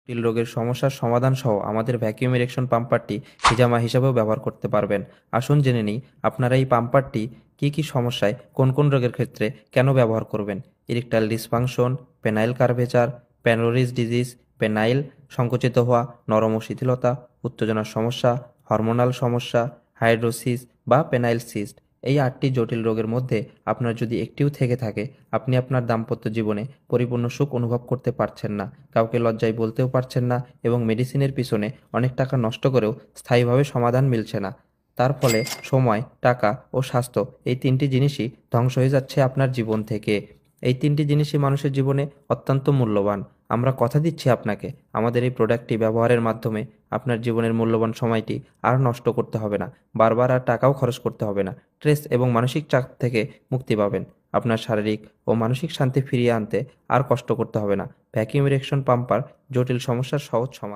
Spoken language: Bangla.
জটিল রোগের সমস্যার সমাধান সহ আমাদের ভ্যাকুয়াম ইরেকশন পাম্পারটি হিজামা হিসাবেও ব্যবহার করতে পারবেন। আসুন জেনে নিই আপনারা এই পাম্পারটি কী কী সমস্যায় কোন কোন রোগের ক্ষেত্রে কেন ব্যবহার করবেন। Erectile dysfunction, penile curvature, Peyronie's disease, penile সংকুচিত হওয়া, নরম ও শিথিলতা, উত্তেজনার সমস্যা, হরমোনাল সমস্যা, হাইড্রোসিস বা পেনাইল সিস্ট। এই 8টি জটিল রোগের মধ্যে আপনার যদি একটিও থেকে থাকে, আপনি আপনার দাম্পত্য জীবনে পরিপূর্ণ সুখ অনুভব করতে পারছেন না, কাউকে লজ্জায় বলতেও পারছেন না এবং মেডিসিনের পিছনে অনেক টাকা নষ্ট করেও স্থায়ীভাবে সমাধান মিলছে না। তার ফলে সময়, টাকা ও স্বাস্থ্য এই 3টি জিনিসই ধ্বংস হয়ে যাচ্ছে আপনার জীবন থেকে। এই 3টি জিনিসই মানুষের জীবনে অত্যন্ত মূল্যবান। আমরা কথা দিচ্ছি আপনাকে, আমাদের এই প্রোডাক্টটি ব্যবহারের মাধ্যমে আপনার জীবনের মূল্যবান সময়টি আর নষ্ট করতে হবে না, বারবার আর টাকাও খরচ করতে হবে না। স্ট্রেস এবং মানসিক চাপ থেকে মুক্তি পাবেন। আপনার শারীরিক ও মানসিক শান্তি ফিরিয়ে আনতে আর কষ্ট করতে হবে না। ভ্যাকুয়াম ইরেকশন পাম্পার জটিল সমস্যার সহজ সমাধান।